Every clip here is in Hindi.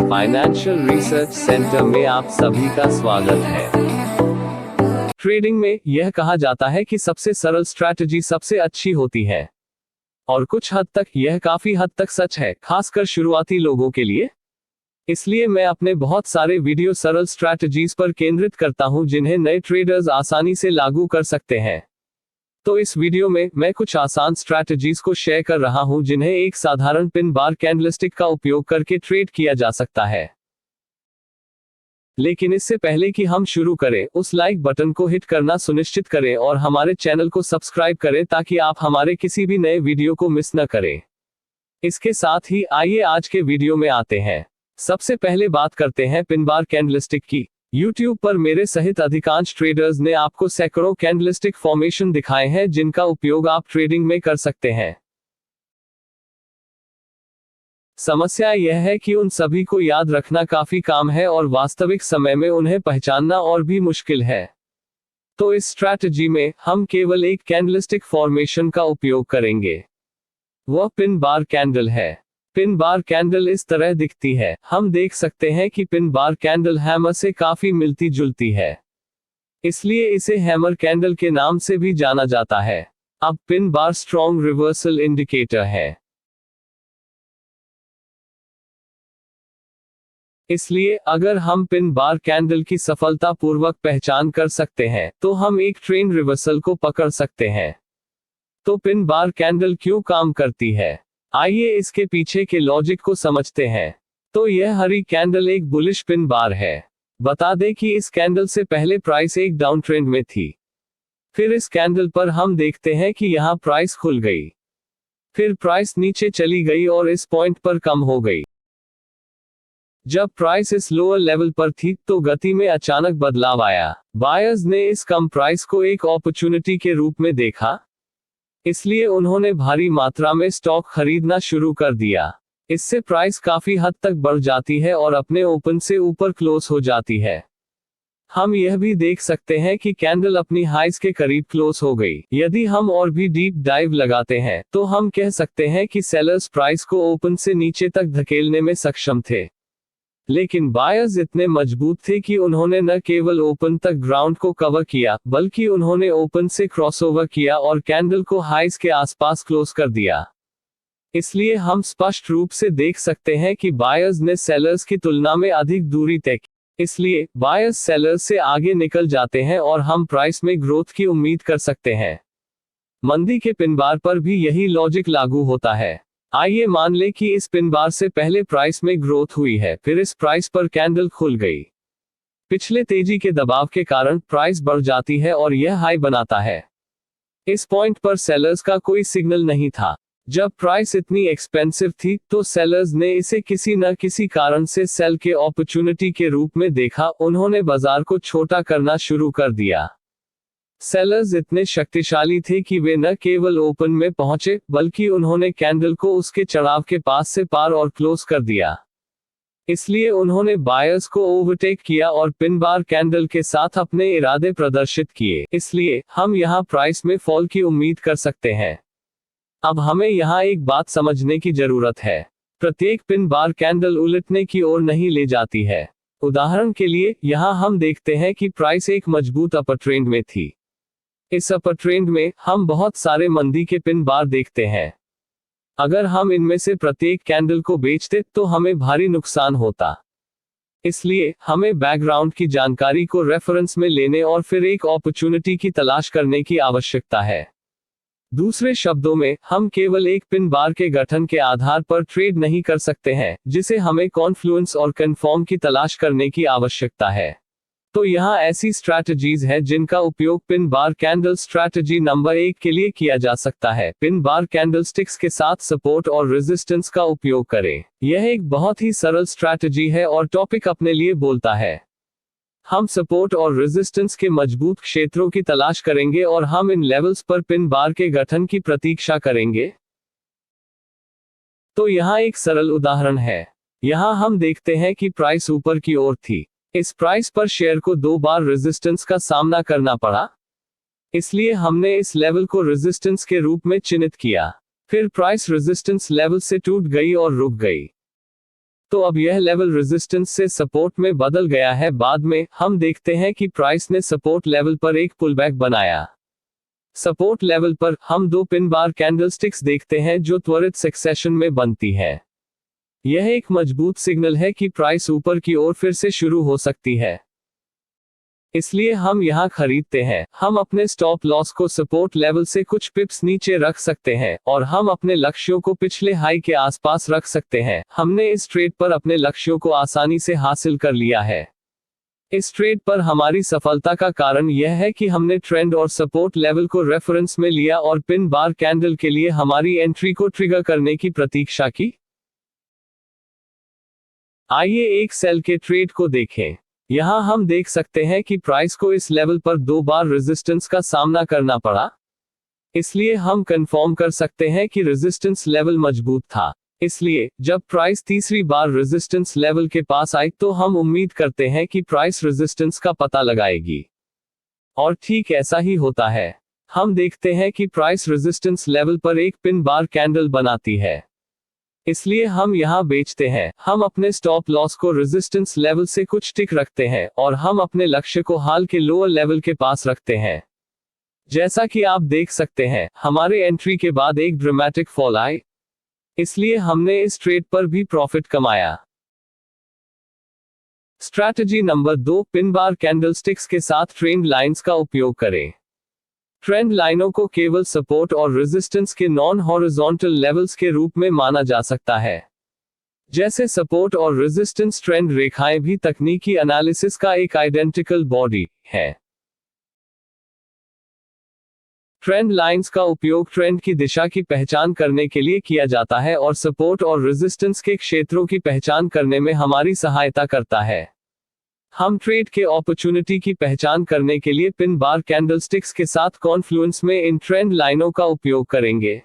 फाइनेंशियल रिसर्च सेंटर में आप सभी का स्वागत है। ट्रेडिंग में यह कहा जाता है कि सबसे सरल स्ट्रैटेजी सबसे अच्छी होती है, और कुछ हद तक यह काफी हद तक सच है, खासकर शुरुआती लोगों के लिए। इसलिए मैं अपने बहुत सारे वीडियो सरल स्ट्रैटेजीज पर केंद्रित करता हूं जिन्हें नए ट्रेडर्स आसानी से लागू कर सकते हैं। तो इस वीडियो में मैं कुछ आसान स्ट्रैटेजीज को शेयर कर रहा हूं जिन्हें एक साधारण पिन बार कैंडलस्टिक का उपयोग करके ट्रेड किया जा सकता है। लेकिन इससे पहले कि हम शुरू करें, उस लाइक बटन को हिट करना सुनिश्चित करें और हमारे चैनल को सब्सक्राइब करें ताकि आप हमारे किसी भी नए वीडियो को मिस न करें। इसके साथ ही आइए आज के वीडियो में आते हैं। सबसे पहले बात करते हैं पिन बार कैंडलस्टिक की। YouTube पर मेरे सहित अधिकांश ट्रेडर्स ने आपको सैकड़ों कैंडलस्टिक फॉर्मेशन दिखाए हैं जिनका उपयोग आप ट्रेडिंग में कर सकते हैं। समस्या यह है कि उन सभी को याद रखना काफी काम है और वास्तविक समय में उन्हें पहचानना और भी मुश्किल है। तो इस स्ट्रैटेजी में हम केवल एक कैंडलस्टिक फॉर्मेशन का उपयोग करेंगे। वह पिन बार कैंडल है। पिन बार कैंडल इस तरह दिखती है। हम देख सकते हैं कि पिन बार कैंडल हैमर से काफी मिलती जुलती है, इसलिए इसे हैमर कैंडल के नाम से भी जाना जाता है। अब pin bar strong reversal indicator है, इसलिए अगर हम पिन बार कैंडल की सफलतापूर्वक पहचान कर सकते हैं तो हम एक ट्रेंड रिवर्सल को पकड़ सकते हैं। तो पिन बार कैंडल क्यों काम करती है, आइए इसके पीछे के लॉजिक को समझते हैं। तो यह हरी कैंडल एक बुलिश पिन बार है। बता दें कि इस कैंडल से पहले प्राइस एक डाउन ट्रेंड में थी। फिर इस कैंडल पर हम देखते हैं कि यहां प्राइस खुल गई, फिर प्राइस नीचे चली गई और इस पॉइंट पर कम हो गई। जब प्राइस इस लोअर लेवल पर थी तो गति में अचानक बदलाव आया। बायर्स ने इस कम प्राइस को एक अपॉर्चुनिटी के रूप में देखा, इसलिए उन्होंने भारी मात्रा में स्टॉक खरीदना शुरू कर दिया। इससे प्राइस काफी हद तक बढ़ जाती है और अपने ओपन से ऊपर क्लोज हो जाती है। हम यह भी देख सकते हैं कि कैंडल अपनी हाइज के करीब क्लोज हो गई। यदि हम और भी डीप डाइव लगाते हैं तो हम कह सकते हैं कि सेलर्स प्राइस को ओपन से नीचे तक धकेलने में सक्षम थे, लेकिन बायर्स इतने मजबूत थे कि उन्होंने न केवल ओपन तक ग्राउंड को कवर किया बल्कि उन्होंने ओपन से क्रॉसओवर किया और कैंडल को हाइज के आसपास क्लोज कर दिया। इसलिए हम स्पष्ट रूप से देख सकते हैं कि बायर्स ने सेलर्स की तुलना में अधिक दूरी तय की। इसलिए बायर्स सेलर्स से आगे निकल जाते हैं और हम प्राइस में ग्रोथ की उम्मीद कर सकते हैं। मंदी के पिन बार पर भी यही लॉजिक लागू होता है। आइए मान लें कि इस पिन बार से पहले प्राइस में ग्रोथ हुई है, फिर इस प्राइस पर कैंडल खुल गई। पिछले तेजी के दबाव के कारण प्राइस बढ़ जाती है और यह हाई बनाता है। इस पॉइंट पर सेलर्स का कोई सिग्नल नहीं था। जब प्राइस इतनी एक्सपेंसिव थी तो सेलर्स ने इसे किसी न किसी कारण से सेल के अपॉर्चुनिटी के रूप में देखा। उन्होंने बाजार को छोटा करना शुरू कर दिया। सेलर्स इतने शक्तिशाली थे कि वे न केवल ओपन में पहुंचे बल्कि उन्होंने कैंडल को उसके चढ़ाव के पास से पार और क्लोज कर दिया। इसलिए उन्होंने बायर्स को ओवरटेक किया और पिन बार कैंडल के साथ अपने इरादे प्रदर्शित किए। इसलिए हम यहां प्राइस में फॉल की उम्मीद कर सकते हैं। अब हमें यहां एक बात समझने की जरूरत है। प्रत्येक पिन बार कैंडल उलटने की ओर नहीं ले जाती है। उदाहरण के लिए यहां हम देखते हैं कि प्राइस एक मजबूत अपर ट्रेंड में थी। इस अपर ट्रेंड में हम बहुत सारे मंदी के पिन बार देखते हैं। अगर हम इनमें से प्रत्येक कैंडल को बेचते तो हमें भारी नुकसान होता। इसलिए हमें बैकग्राउंड की जानकारी को रेफरेंस में लेने और फिर एक अपॉर्चुनिटी की तलाश करने की आवश्यकता है। दूसरे शब्दों में, हम केवल एक पिन बार के गठन के आधार पर ट्रेड नहीं कर सकते हैं, जिसे हमें कॉन्फ्लुएंस और कन्फर्म की तलाश करने की आवश्यकता है। तो यहाँ ऐसी स्ट्रैटेजीज है जिनका उपयोग pin bar candle strategy number 1 के लिए किया जा सकता है। पिन बार कैंडलस्टिक्स के साथ सपोर्ट और रेजिस्टेंस का उपयोग करें। यह एक बहुत ही सरल स्ट्रैटेजी है और टॉपिक अपने लिए बोलता है। हम सपोर्ट और रेजिस्टेंस के मजबूत क्षेत्रों की तलाश करेंगे और हम इन लेवल्स पर पिन बार के गठन की प्रतीक्षा करेंगे। तो यहाँ एक सरल उदाहरण है। यहाँ हम देखते हैं कि प्राइस ऊपर की ओर थी। इस प्राइस पर शेयर को 2 बार रेजिस्टेंस का सामना करना पड़ा, इसलिए हमने इस लेवल को रेजिस्टेंस के रूप में चिन्हित किया। फिर प्राइस रेजिस्टेंस लेवल से टूट गई और रुक गई। तो अब यह लेवल रेजिस्टेंस से सपोर्ट में बदल गया है। बाद में हम देखते हैं कि प्राइस ने सपोर्ट लेवल पर एक पुलबैक बनाया। सपोर्ट लेवल पर हम 2 पिन बार कैंडलस्टिक्स देखते हैं जो त्वरित सक्सेशन में बनती है। यह एक मजबूत सिग्नल है कि प्राइस ऊपर की ओर फिर से शुरू हो सकती है, इसलिए हम यहां खरीदते हैं। हम अपने स्टॉप लॉस को सपोर्ट लेवल से कुछ पिप्स नीचे रख सकते हैं और हम अपने लक्ष्यों को पिछले हाई के आसपास रख सकते हैं। हमने इस ट्रेड पर अपने लक्ष्यों को आसानी से हासिल कर लिया है। इस ट्रेड पर हमारी सफलता का कारण यह है कि हमने ट्रेंड और सपोर्ट लेवल को रेफरेंस में लिया और पिन बार कैंडल के लिए हमारी एंट्री को ट्रिगर करने की प्रतीक्षा की। आइए एक सेल के ट्रेड को देखें। यहां हम देख सकते हैं कि प्राइस को इस लेवल पर 2 बार रेजिस्टेंस का सामना करना पड़ा, इसलिए हम कंफर्म कर सकते हैं कि रेजिस्टेंस लेवल मजबूत था। इसलिए जब प्राइस तीसरी बार रेजिस्टेंस लेवल के पास आई तो हम उम्मीद करते हैं कि प्राइस रेजिस्टेंस का पता लगाएगी, और ठीक ऐसा ही होता है। हम देखते हैं कि प्राइस रेजिस्टेंस लेवल पर एक पिन बार कैंडल बनाती है, इसलिए हम यहां बेचते हैं। हम अपने स्टॉप लॉस को रेजिस्टेंस लेवल से कुछ टिक रखते हैं और हम अपने लक्ष्य को हाल के लोअर लेवल के पास रखते हैं। जैसा कि आप देख सकते हैं, हमारे एंट्री के बाद एक ड्रामेटिक फॉल आई, इसलिए हमने इस ट्रेड पर भी प्रॉफिट कमाया। Strategy number 2, pin bar candlesticks के साथ ट्रेंड लाइंस का उपयोग करें। ट्रेंड लाइनों को केवल सपोर्ट और रेजिस्टेंस के नॉन हॉरिजॉन्टल लेवल्स के रूप में माना जा सकता है। जैसे सपोर्ट और रेजिस्टेंस ट्रेंड रेखाएं भी तकनीकी एनालिसिस का एक आइडेंटिकल बॉडी है। ट्रेंड लाइंस का उपयोग ट्रेंड की दिशा की पहचान करने के लिए किया जाता है और सपोर्ट और रेजिस्टेंस के क्षेत्रों की पहचान करने में हमारी सहायता करता है। हम ट्रेड के अपॉर्चुनिटी की पहचान करने के लिए पिन बार कैंडलस्टिक्स के साथ कॉन्फ्लुएंस में इन ट्रेंड लाइनों का उपयोग करेंगे।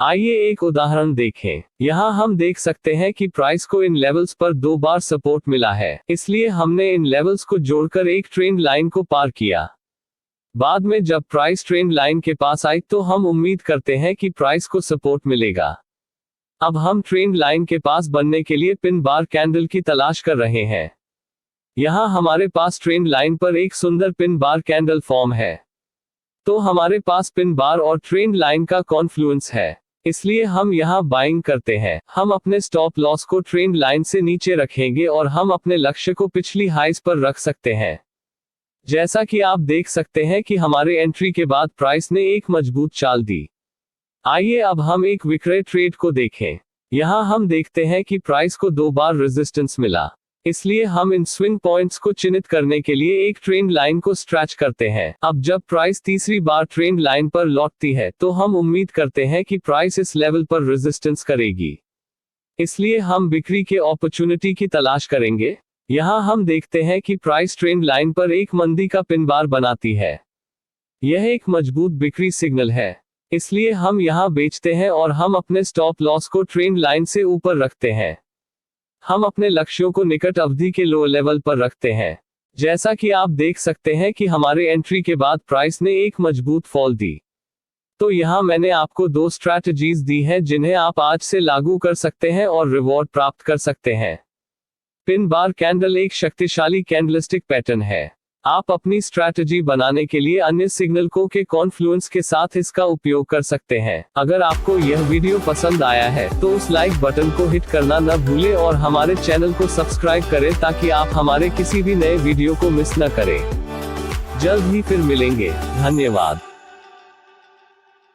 आइए एक उदाहरण देखें। यहां हम देख सकते हैं कि प्राइस को इन लेवल्स पर 2 बार सपोर्ट मिला है, इसलिए हमने इन लेवल्स को जोड़कर एक ट्रेंड लाइन को पार किया। बाद में जब प्राइस ट्रेंड लाइन के पास आई तो हम उम्मीद करते हैं कि प्राइस को सपोर्ट मिलेगा। अब हम ट्रेंड लाइन के पास बनने के लिए पिन बार कैंडल की तलाश कर रहे हैं। यहां हमारे पास ट्रेंड लाइन पर एक सुंदर पिन बार कैंडल फॉर्म है, तो हमारे पास पिन बार और ट्रेंड लाइन का कॉन्फ्लुएंस है, इसलिए हम यहां बाइंग करते हैं। हम अपने स्टॉप लॉस को ट्रेंड लाइन से नीचे रखेंगे और हम अपने लक्ष्य को पिछली हाइस पर रख सकते हैं। जैसा कि आप देख सकते हैं कि हमारे एंट्री के बाद प्राइस ने एक मजबूत चाल दी। आइए अब हम एक विक्रय ट्रेड को देखें। यहां हम देखते हैं कि प्राइस को 2 बार रेजिस्टेंस मिला, इसलिए हम इन स्विंग पॉइंट्स को चिन्हित करने के लिए एक ट्रेंड लाइन को स्ट्रेच करते हैं। अब जब प्राइस तीसरी बार ट्रेंड लाइन पर लौटती है तो हम उम्मीद करते हैं कि प्राइस इस लेवल पर रेजिस्टेंस करेगी, इसलिए हम बिक्री के अपॉर्चुनिटी की तलाश करेंगे। यहां हम देखते हैं कि प्राइस ट्रेंड लाइन पर एक मंदी का पिन बार बनाती है। यह एक मजबूत बिक्री सिग्नल है, इसलिए हम यहां बेचते हैं और हम अपने स्टॉप लॉस को ट्रेंड लाइन से ऊपर रखते हैं। हम अपने लक्ष्यों को निकट अवधि के लो लेवल पर रखते हैं। जैसा कि आप देख सकते हैं कि हमारे एंट्री के बाद प्राइस ने एक मजबूत फॉल दी। तो यहाँ मैंने आपको 2 स्ट्रैटेजीज दी हैं जिन्हें आप आज से लागू कर सकते हैं और रिवॉर्ड प्राप्त कर सकते हैं। पिन बार कैंडल एक शक्तिशाली कैंडलस्टिक पैटर्न है। आप अपनी स्ट्रैटेजी बनाने के लिए अन्य सिग्नल को के कॉन्फ्लुएंस के साथ इसका उपयोग कर सकते हैं। अगर आपको यह वीडियो पसंद आया है तो उस लाइक बटन को हिट करना न भूलें और हमारे चैनल को सब्सक्राइब करें ताकि आप हमारे किसी भी नए वीडियो को मिस न करें। जल्द ही फिर मिलेंगे। धन्यवाद।